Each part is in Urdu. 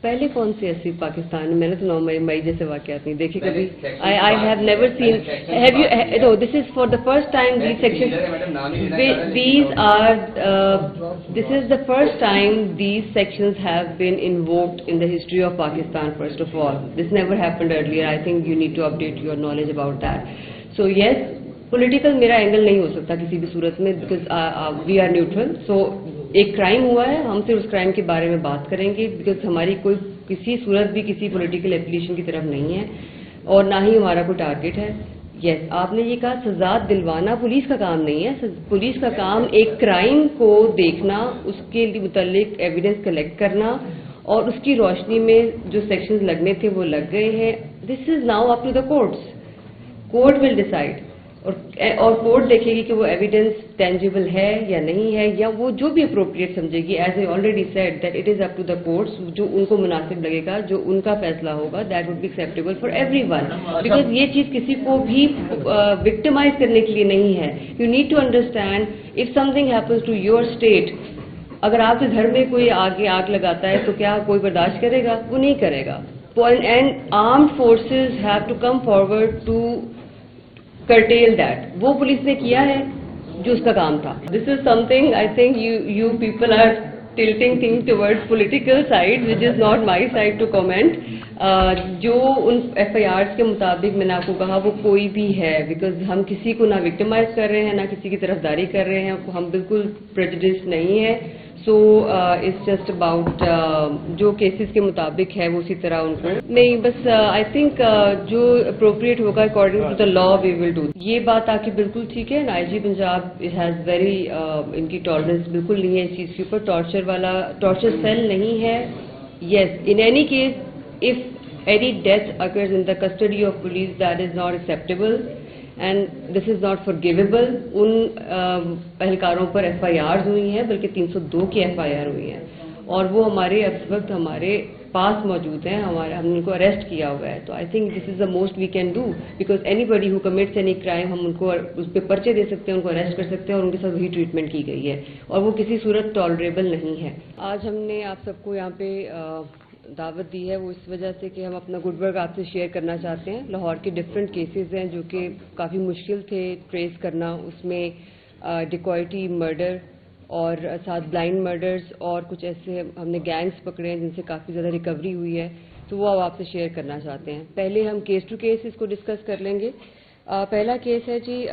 پہلے کون سی ایسی پاکستان میں نے تو 9 مئی جیسے واقعات نہیں دیکھے کبھی. I have never seen. Have you? No, this is for the first time these sections. This is the first time these sections have been invoked in the history of Pakistan. First of all, this never happened earlier. I think you need to update your knowledge about that. So yes, political میرا اینگل نہیں ہو سکتا کسی بھی صورت میں because we are neutral. So ایک کرائم ہوا ہے, ہم صرف اس کرائم کے بارے میں بات کریں گے بیکاز ہماری کوئی کسی صورت بھی کسی پولیٹیکل ایپلیشن کی طرف نہیں ہے اور نہ ہی ہمارا کوئی ٹارگٹ ہے. یس, آپ نے یہ کہا سزا دلوانا پولیس کا کام نہیں ہے. پولیس کا کام ایک کرائم کو دیکھنا, اس کے متعلق ایویڈنس کلیکٹ کرنا اور اس کی روشنی میں جو سیکشنز لگنے تھے وہ لگ گئے ہیں. This is now up to the courts. Court will decide اور کورٹ دیکھے گی کہ وہ ایویڈنس ٹینجیبل ہے یا نہیں ہے, یا وہ جو بھی اپروپریٹ سمجھے گی. As I already said that it is up to the courts, جو ان کو مناسب لگے گا, جو ان کا فیصلہ ہوگا, that would be acceptable for everyone. Because یہ چیز کسی کو بھی وکٹمائز کرنے کے لیے نہیں ہے. You need to understand if something happens to your state, اگر آپ کے گھر میں کوئی آگ لگاتا ہے تو کیا کوئی برداشت کرے گا؟ وہ نہیں کرے گا. And armed forces have to come forward to curtail that. وہ پولیس نے کیا ہے جو اس کا کام تھا. This is something I think you people are tilting things towards political side which is not my side to comment. جو ان FIRs کے مطابق میں نے آپ کو کہا وہ کوئی بھی ہے, بیکاز ہم کسی کو نہ وکٹمائز کر رہے ہیں نہ کسی کی طرفداری کر رہے ہیں, ہم بالکل پریجوڈس نہیں ہے. سو اٹس جسٹ اباؤٹ جو کیسز کے مطابق ہے وہ اسی طرح ان کو نہیں, بس آئی تھنک جو اپروپریٹ ہوگا according to the law we will do. یہ بات آپ کی بالکل ٹھیک ہے. IG پنجاب ہیز ویری ان کی ٹالرنس بالکل نہیں ہے اس چیز کے اوپر. ٹارچر سیل نہیں ہے. Yes, in any case if any death occurs in the custody of police, that is not acceptable and this is not forgivable. ان اہلکاروں پر FIRs ہوئی ہیں, بلکہ 302 کی FIR ہوئی ہیں اور وہ ہمارے اس وقت ہمارے پاس موجود ہیں, ہم نے ان کو اریسٹ کیا ہوا ہے. تو I think this is the most we can do, because anybody who commits any crime ہم ان کو اس پہ پرچے دے سکتے ہیں, ان کو اریسٹ کر سکتے ہیں اور ان کے ساتھ وہی ٹریٹمنٹ کی گئی ہے اور وہ کسی صورت ٹالریبل نہیں ہے. آج ہم نے آپ سب کو یہاں پہ دعوت دی ہے وہ اس وجہ سے کہ ہم اپنا گڈ ورک آپ سے شیئر کرنا چاہتے ہیں. لاہور کے ڈفرینٹ کیسز ہیں جو کہ کافی مشکل تھے ٹریس کرنا. اس میں ڈیکوائٹی, مرڈر اور ساتھ بلائنڈ مرڈرز اور کچھ ایسے ہم نے گینگز پکڑے ہیں جن سے کافی زیادہ ریکوری ہوئی ہے, تو وہ آپ سے شیئر کرنا چاہتے ہیں. پہلے ہم کیس ٹو کیس اس کو ڈسکس کر لیں گے. پہلا کیس ہے جی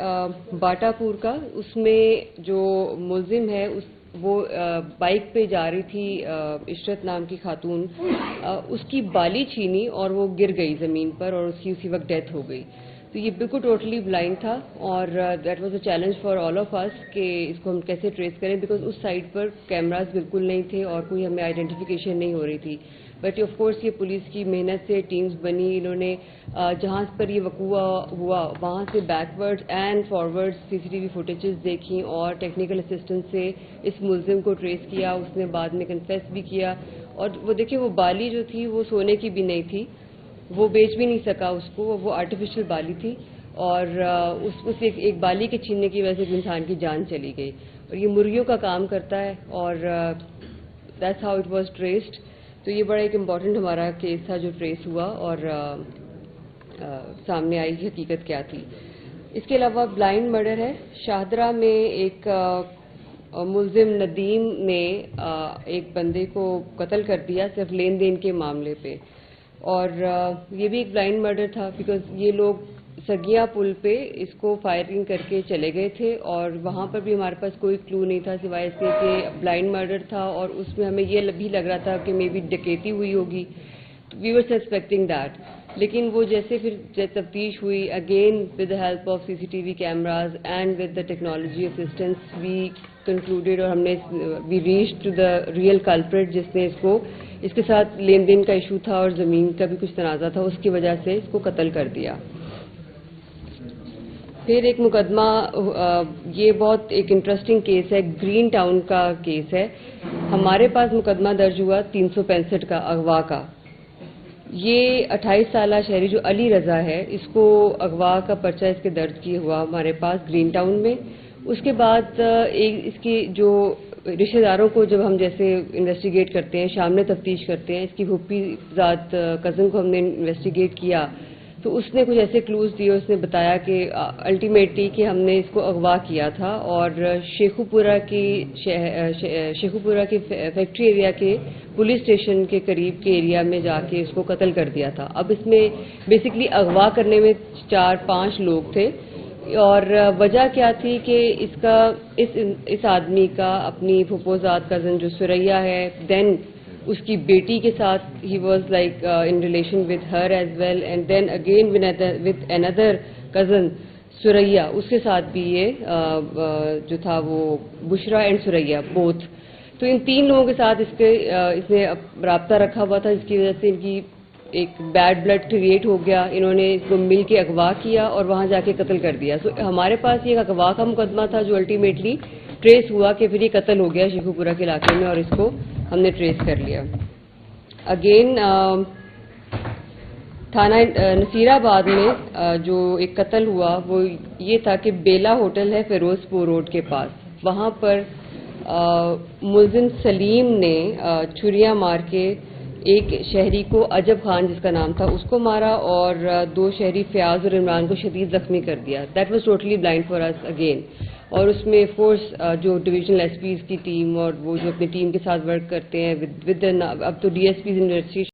باٹا پور کا. اس میں جو ملزم ہے وہ بائک پہ جا رہی تھی, عشرت نام کی خاتون, اس کی بالی چھینی اور وہ گر گئی زمین پر اور اس کی اسی وقت ڈیتھ ہو گئی. تو یہ بالکل ٹوٹلی بلائنڈ تھا اور that was a challenge for all of us کہ اس کو ہم کیسے ٹریس کریں, بیکاز اس سائڈ پر کیمراز بالکل نہیں تھے اور کوئی ہمیں آئیڈینٹیفیکیشن نہیں ہو رہی تھی. بٹ آف کورس یہ پولیس کی محنت سے ٹیمز بنی, انہوں نے جہاں پر یہ وقوع ہوا وہاں سے backward and forward CCTV footages دیکھیں اور ٹیکنیکل اسسٹنس سے اس ملزم کو ٹریس کیا. اس نے بعد میں کنفیس بھی کیا اور وہ دیکھیں وہ بالی جو تھی وہ سونے کی بھی نہیں تھی, وہ بیچ بھی نہیں سکا اس کو, وہ آرٹیفیشل بالی تھی اور اس ایک بالی کے چھیننے کی وجہ سے انسان کی جان چلی گئی. اور یہ مرغیوں کا کام کرتا ہے اور that's how it was traced. تو یہ بڑا ایک امپورٹنٹ ہمارا کیس تھا جو ٹریس ہوا اور سامنے آئی حقیقت کیا تھی. اس کے علاوہ بلائنڈ مرڈر ہے. شاہدرہ میں ایک ملزم ندیم نے ایک بندے کو قتل کر دیا صرف لین دین کے معاملے پہ, اور یہ بھی ایک بلائنڈ مرڈر تھا بیکاز یہ لوگ سگیاں پل پہ اس کو فائرنگ کر کے چلے گئے تھے اور وہاں پر بھی ہمارے پاس کوئی کلو نہیں تھا سوائے اس کے کہ بلائنڈ مرڈر تھا اور اس میں ہمیں یہ بھی لگ رہا تھا کہ مے بی ڈکیتی ہوئی ہوگی. وی ور سسپیکٹنگ دیٹ, لیکن وہ جیسے پھر تفتیش ہوئی again with the help of CCTV cameras and with the technology assistance we concluded اور ہم نے we reach to the real culprit جس نے اس کے ساتھ لین دین کا ایشو تھا اور زمین کا بھی کچھ تنازع تھا, اس کی وجہ سے اس کو قتل کر دیا. پھر ایک مقدمہ, یہ بہت ایک انٹرسٹنگ کیس ہے, گرین ٹاؤن کا کیس ہے. ہمارے پاس مقدمہ درج ہوا 365 کا اغوا کا. یہ 28 سالہ شہری جو علی رضا ہے, اس کو اغوا کا پرچہ اس کے درج کیا ہوا ہمارے پاس گرین ٹاؤن میں. اس کے بعد اس کی جو رشتہ داروں کو جب ہم جیسے انویسٹیگیٹ کرتے ہیں، شامل تفتیش کرتے ہیں، اس کی پھوپھی ذات کزن کو ہم نے انویسٹیگیٹ کیا تو اس نے کچھ ایسے کلوز دیے. اس نے بتایا کہ الٹیمیٹلی کہ ہم نے اس کو اغوا کیا تھا اور شیخو پورہ کی فیکٹری ایریا کے پولیس اسٹیشن کے قریب کے ایریا میں جا کے اس کو قتل کر دیا تھا. اب اس میں بیسکلی اغوا کرنے میں 4-5 لوگ تھے اور وجہ کیا تھی کہ اس آدمی کا اپنی پھوپھوزاد کزن جو سریا ہے، دین اس کی بیٹی کے ساتھ ہی was like in relation with her as well, and then again with اندر کزن سریا، اس کے ساتھ بھی یہ جو تھا وہ بشرا اینڈ سریا بوتھ. تو ان 3 لوگوں کے ساتھ اس نے رابطہ رکھا ہوا تھا، جس کی وجہ سے ان کی ایک بیڈ بلڈ کریٹ ہو گیا. انہوں نے اس کو مل کے اغوا کیا اور وہاں جا کے قتل کر دیا. سو ہمارے پاس یہ اغوا کا مقدمہ تھا جو الٹیمیٹلی ٹریس ہوا کہ پھر یہ قتل ہو گیا شیخو پورہ کے علاقے میں، اور اس کو ہم نے ٹریس کر لیا. اگین تھانہ نصیر آباد میں جو ایک قتل ہوا وہ یہ تھا کہ بیلا ہوٹل ہے فیروز پور روڈ کے پاس، وہاں پر ملزم سلیم نے چھریاں مار کے ایک شہری کو عجب خان جس کا نام تھا اس کو مارا اور 2 شہری فیاض اور عمران کو شدید زخمی کر دیا. That was totally blind for us again. اور اس میں فورس جو ڈویژنل ایس پیز کی ٹیم اور وہ جو اپنی ٹیم کے ساتھ ورک کرتے ہیں اب تو ڈی ایس پیز انویسٹیگیشن